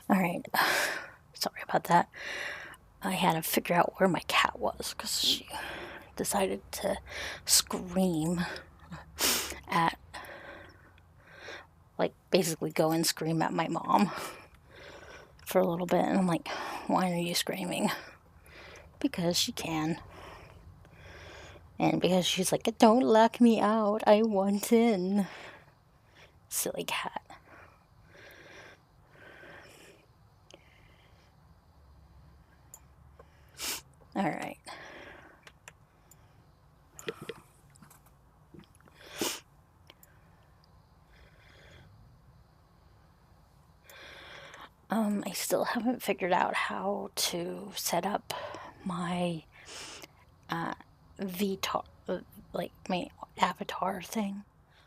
All right. Sorry about that. I had to figure out where my cat was because she decided to scream at, like, basically go and scream at my mom for a little bit. And I'm like, why are you screaming? Because she can. And because she's like, don't lock me out. I want in. Silly cat. All right. I still haven't figured out how to set up my VTAR, like my avatar thing,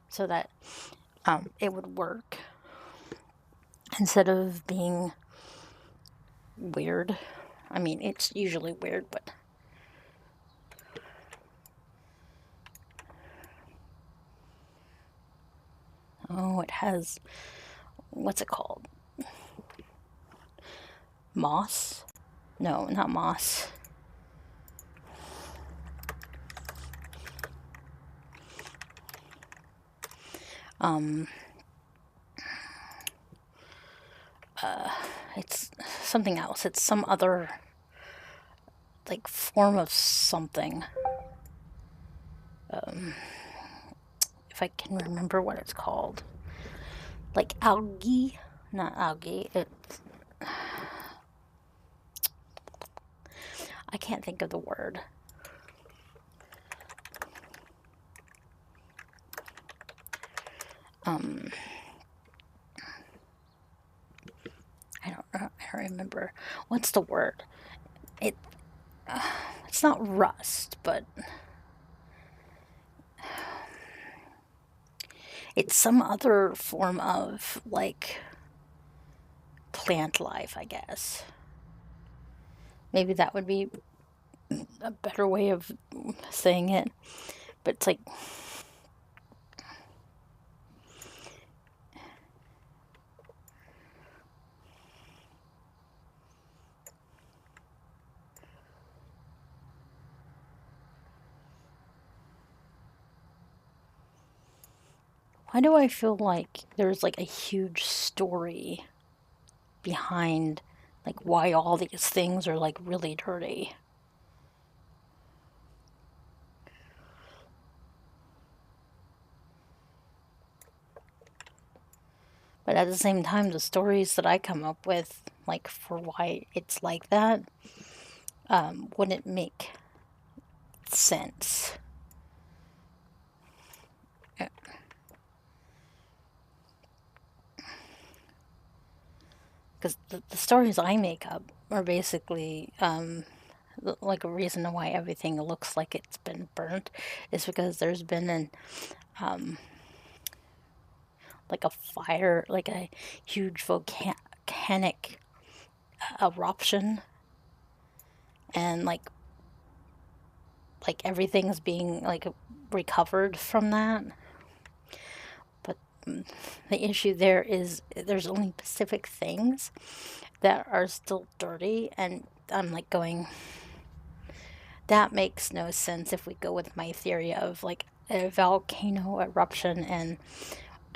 so that it would work instead of being weird. I mean, it's usually weird, but oh, it has, what's it called? Moss? No, not moss. It's something else. It's some other, like, form of something. If I can remember what it's called. Like algae? Not algae. I can't think of the word. I don't remember. What's the word? It it's not rust, but it's some other form of, like, plant life, I guess. Maybe that would be a better way of saying it. But it's like, why do I feel like there's like a huge story behind, like, why all these things are like really dirty? But at the same time, the stories that I come up with, like, for why it's like that, wouldn't make sense. Because the stories I make up are basically, like, a reason why everything looks like it's been burnt is because there's been like a fire, like a huge volcanic eruption, and like everything's being, like, recovered from that. But the issue there is there's only specific things that are still dirty, and I'm like going, that makes no sense if we go with my theory of, like, a volcano eruption and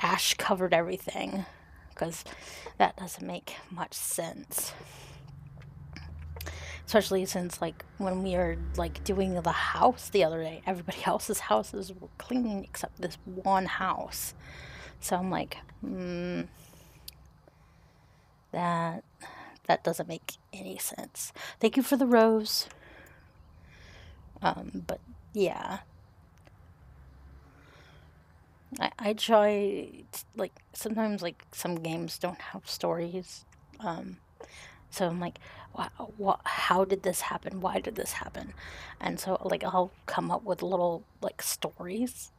ash covered everything, because that doesn't make much sense. Especially since, like, when we are, like, doing the house the other day, everybody else's houses were clean except this one house. So I'm like, that that doesn't make any sense. Thank you for the rose. But yeah, I try, like, sometimes, like, some games don't have stories. So I'm like, what, how did this happen? Why did this happen? And so, like, I'll come up with little, like, stories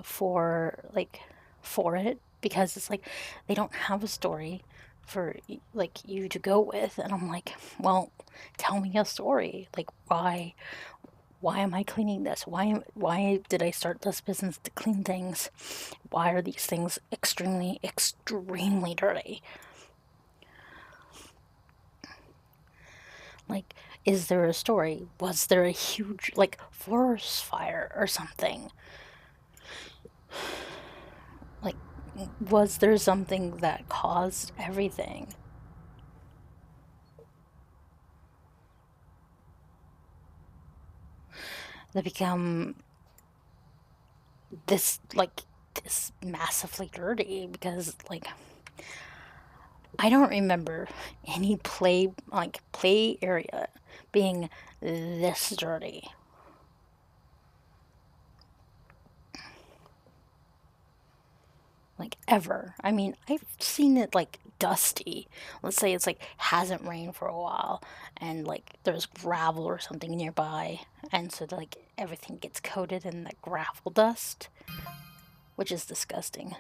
for, like, for it, because it's like they don't have a story for, like, you to go with. And I'm like, well, tell me a story. Like, why am I cleaning this? Why did I start this business to clean things? Why are these things extremely, extremely dirty? Like, is there a story? Was there a huge, like, forest fire or something? Like, was there something that caused everything? They become this, like, this massively dirty because, like, I don't remember any play area being this dirty. Like, ever. I mean, I've seen it like dusty. Let's say it's like hasn't rained for a while and like there's gravel or something nearby, and so like everything gets coated in that gravel dust, which is disgusting.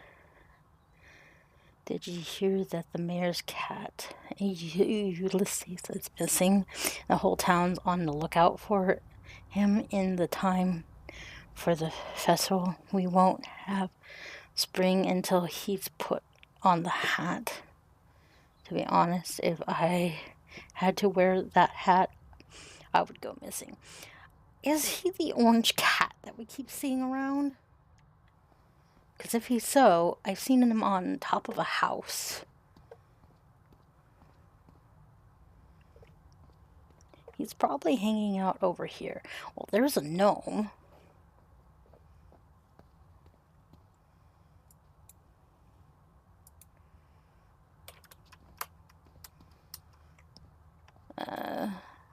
Did you hear that the mayor's cat, Ulysses, is missing? The whole town's on the lookout for him in the time for the festival. We won't have spring until he's put on the hat. To be honest, if I had to wear that hat, I would go missing. Is he the orange cat that we keep seeing around? Because if he's so, I've seen him on top of a house. He's probably hanging out over here. Well, there's a gnome.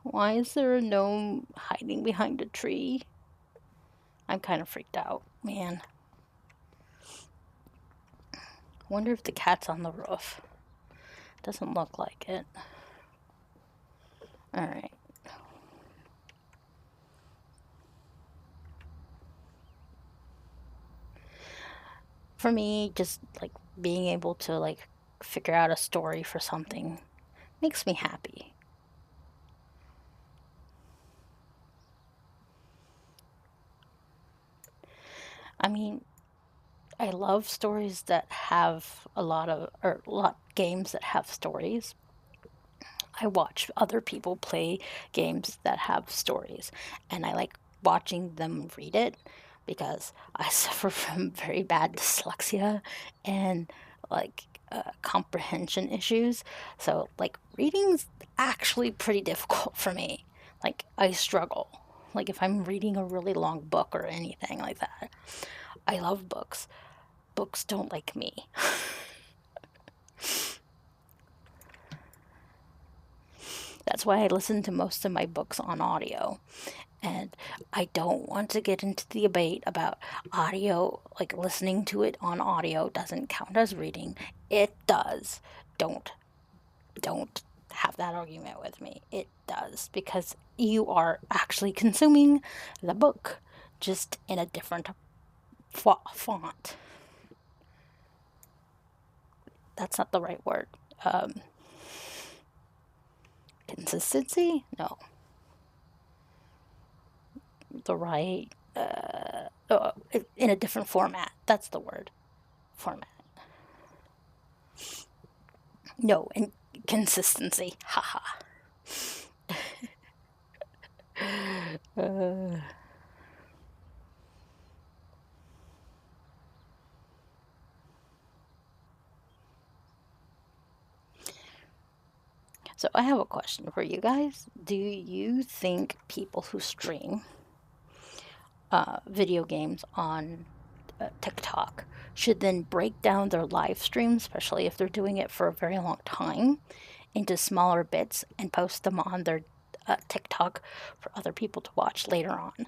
Why is there a gnome hiding behind a tree? I'm kind of freaked out, man. Wonder if the cat's on the roof. Doesn't look like it. Alright. For me, just like being able to like figure out a story for something makes me happy. I mean, I love stories that have games that have stories. I watch other people play games that have stories, and I like watching them read it because I suffer from very bad dyslexia and like comprehension issues. So, like, reading's actually pretty difficult for me. Like, I struggle. Like, if I'm reading a really long book or anything like that, I love books. Books don't like me. That's why I listen to most of my books on audio. And I don't want to get into the debate about audio, like listening to it on audio doesn't count as reading. It does. Don't have that argument with me. It does, because you are actually consuming the book, just in a different font. That's not the right word. Consistency? No. The right, in a different format. That's the word. Format. No, and consistency. Haha. So I have a question for you guys. Do you think people who stream video games on TikTok should then break down their live stream, especially if they're doing it for a very long time, into smaller bits and post them on their TikTok for other people to watch later on?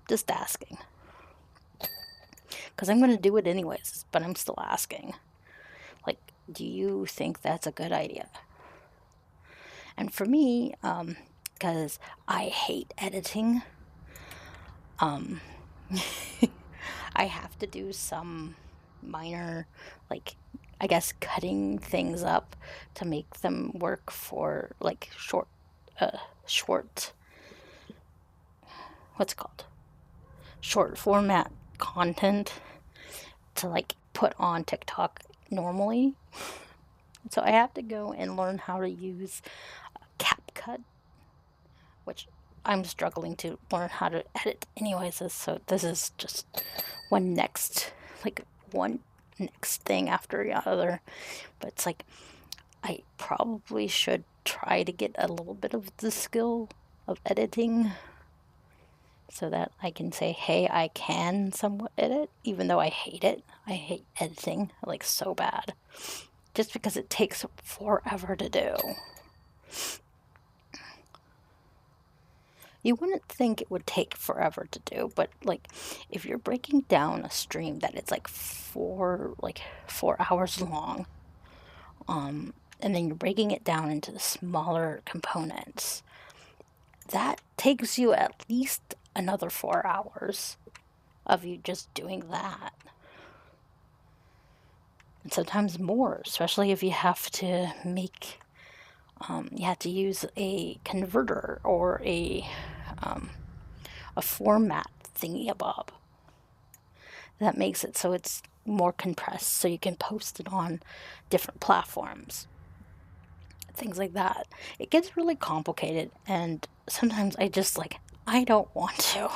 Just asking. Because I'm going to do it anyways, but I'm still asking. Like, do you think that's a good idea? And for me, because I hate editing, I have to do some minor, like, I guess, cutting things up to make them work for, like, short short, what's it called? Short format content to like put on TikTok normally. So I have to go and learn how to use CapCut, which I'm struggling to learn how to edit anyways. So this is just one next, like one next thing after the other. But it's like I probably should try to get a little bit of the skill of editing so that I can say, hey, I can somewhat edit, even though I hate it. I hate editing, like, so bad. Just because it takes forever to do. You wouldn't think it would take forever to do, but like if you're breaking down a stream that it's like 4 hours long, and then you're breaking it down into the smaller components, that takes you at least another 4 hours of you just doing that. And sometimes more, especially if you have to make, you have to use a converter or a format thingy abob. That makes it so it's more compressed so you can post it on different platforms. Things like that. It gets really complicated, and sometimes I just like, I don't want to.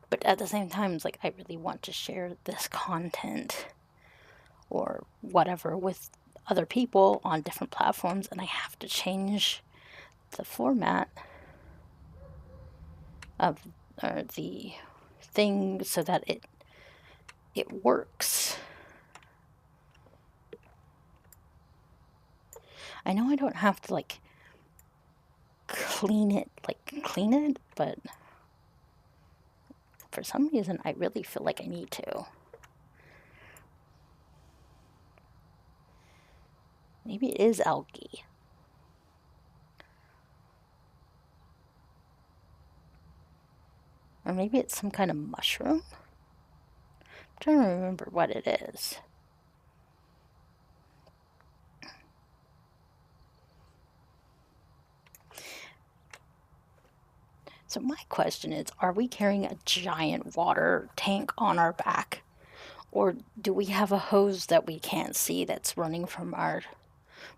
But at the same time, it's like, I really want to share this content or whatever with other people on different platforms, and I have to change the format of the thing so that it works. I know I don't have to like clean it, but for some reason I really feel like I need to. Maybe it is algae. Or maybe it's some kind of mushroom. I'm trying to remember what it is. So my question is, are we carrying a giant water tank on our back? Or do we have a hose that we can't see that's running from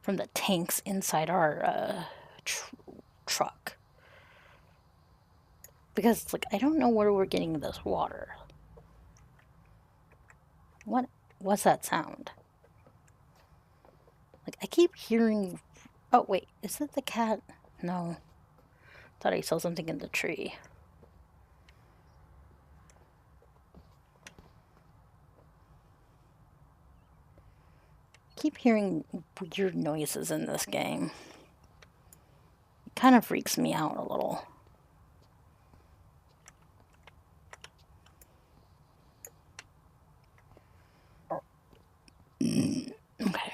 the tanks inside our truck? Because like I don't know where we're getting this water. What's that sound? Like I keep hearing. Oh wait, is that the cat? No. Thought I saw something in the tree. Keep hearing weird noises in this game. It kind of freaks me out a little. Okay.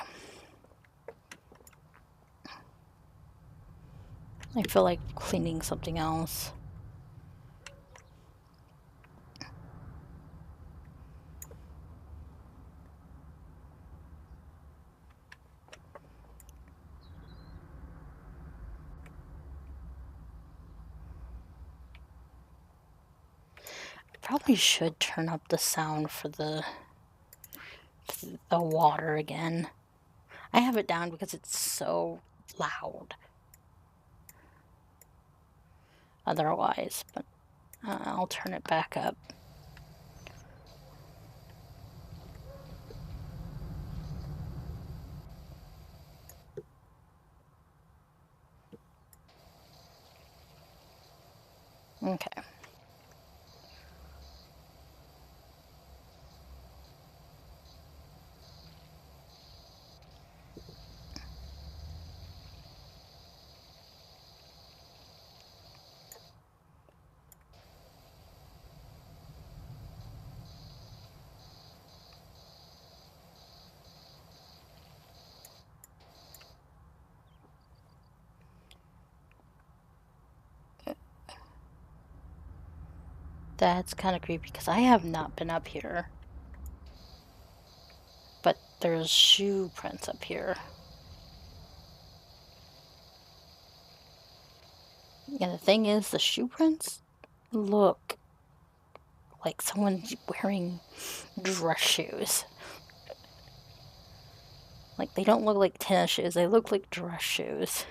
I feel like cleaning something else. I probably should turn up the sound for the water again. I have it down because it's so loud. Otherwise, but I'll turn it back up. Okay. That's kind of creepy because I have not been up here. But there's shoe prints up here. And the thing is, the shoe prints look like someone's wearing dress shoes. Like, they don't look like tennis shoes, they look like dress shoes.